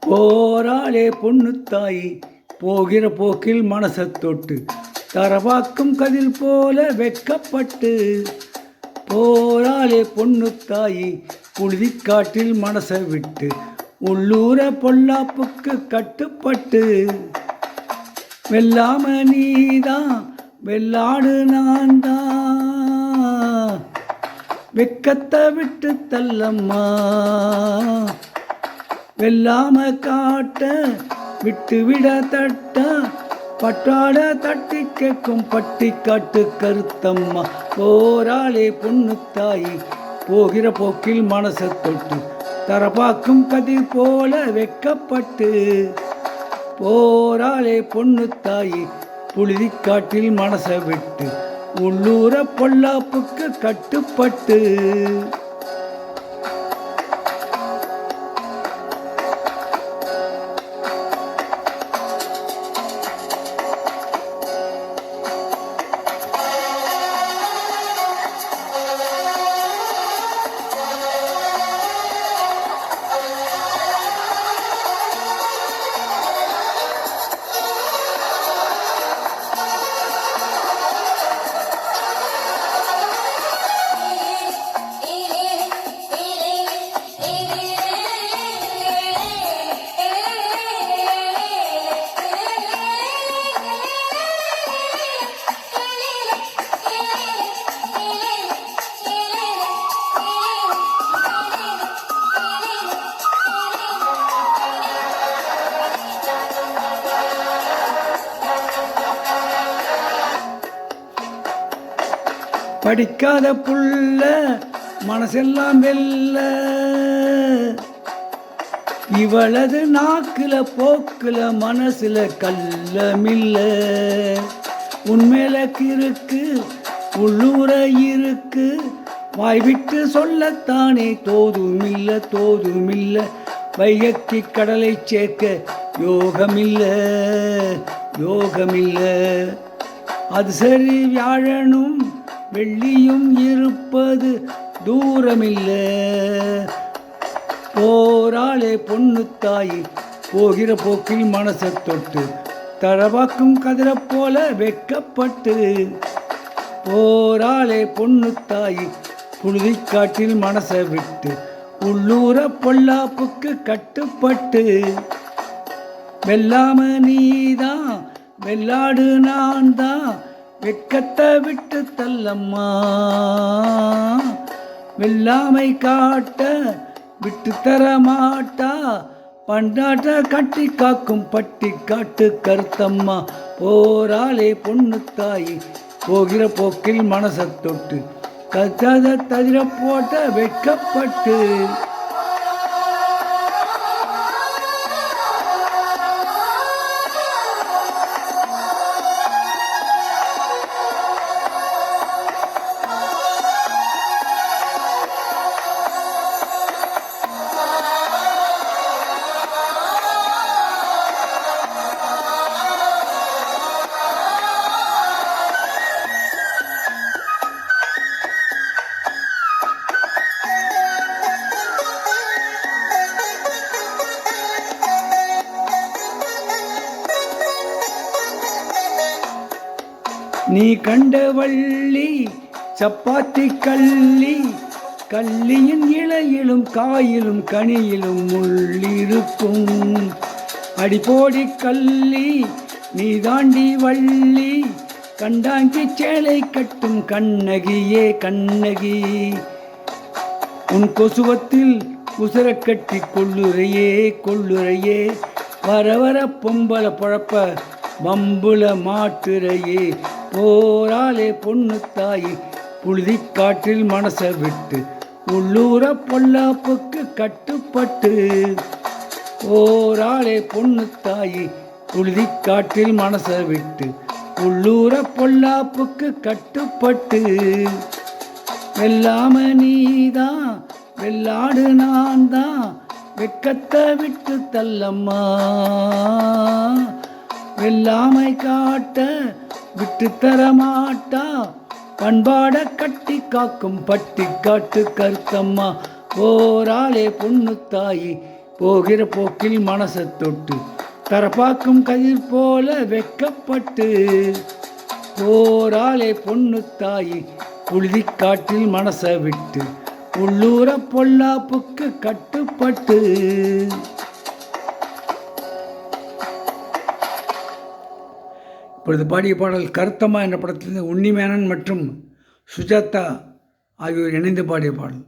போராளே பொண்ணு தாயி போகிற போக்கில் மனசை தொட்டு தரவாக்கும் கதிர் போல வெட்கப்பட்டு போராளே பொண்ணு தாயி புழுதிக்காட்டில் மனசை விட்டு உள்ளூர பொல்லாப்புக்கு கட்டுப்பட்டு வெல்லாம நீதான் வெள்ளாடு நான் தான் வெக்கத்தை விட்டு தள்ளம்மா வெல்லாம காட்ட விட்டு விட தட்ட பட்டாட தட்டி கேட்கும் பட்டி காட்டு கருத்தம்மா போராளே பொண்ணு தாயி போகிற போக்கில் மனசை தொட்டு தரப்பாக்கும் கதிர் போல வெக்கப்பட்டு போராளே பொண்ணு தாயி புழுதிக்காட்டில் மனசை விட்டு உள்ளூர பொல்லாப்புக்கு கட்டுப்பட்டு படிக்காத புள்ள மனசெல்லாம் வெல்ல இவளது நாக்குல போக்குல மனசுல கள்ளமில்ல உண்மையில கிறுக்கு உள்ளூர இருக்கு வாய்விட்டு சொல்லத்தானே தோதுமில்ல வையக்கி கடலை சேர்க்க யோகமில்ல அது சரி வியாழனும் வெள்ளியும் இருப்பது தூரமில்ல போராளே பொண்ணு தாயி போகிற போக்கில் மனசை தொட்டு தரவாக்கும் கதிரை போல வெட்கப்பட்டு போராளே பொண்ணு தாயி புழுதிக்காட்டில் மனசை விட்டு உள்ளூர பொல்லாப்புக்கு கட்டுப்பட்டு வெல்லாம நீதான் வெள்ளாடு நான் தான் வெக்கத்தை விட்டு தள்ளம்மா வெள்ளாமை காட்ட விட்டு தர மாட்டா பண்டாட்ட கட்டி காக்கும் பட்டி காட்டு கருத்தம்மா போராளே பொண்ணு தாயி போகிற போக்கில் மனசை தொட்டு கத்தாத ததிர போட்ட வெட்கப்பட்டு நீ கண்ட வள்ளி சப்பாத்தி கள்ளியின் இலையிலும் காயிலும் கனியிலும் முள்ளிருக்கும் அடிப்போடி கள்ளி நீ தாண்டி வள்ளி கண்டாங்கி சேலை கட்டும் கண்ணகியே உன் கொசுவத்தில் உசர கட்டி கொள்ளுறையே வர பொம்பல பொழப்ப வம்புல மாட்டுறையே போராளே பொண்ணு தாயி புழுதிக்காட்டில் மனசை விட்டு உள்ளூர பொல்லாப்புக்கு கட்டுப்பட்டு போராளே பொண்ணு தாயி புழுதிக்காட்டில் மனசை விட்டு உள்ளூர பொல்லாப்புக்கு கட்டுப்பட்டு வெல்லாம நீதான் வெள்ளாடு நான் தான் வெக்கத்தை விட்டு தள்ளம்மா வெல்லாமை காட்ட விட்டு தர மாட்டா பண்பாட கட்டி காக்கும் பட்டி காட்டு கருத்தம்மா போராளே பொண்ணு தாயி போகிற போக்கில் மனசை தொட்டு தரப்பாக்கும் கதிர் போல வெக்கப்பட்டு போராளே பொண்ணு தாயி புழுதி காட்டில் மனசை விட்டு உள்ளூர பொல்லாப்புக்கு கட்டுப்பட்டு. இப்பொழுது பாடிய பாடல் கருத்தம்மா என்ற படத்திலிருந்து உன்னிமேனன் மற்றும் சுஜாதா ஆகியோர் இணைந்து பாடிய பாடல்.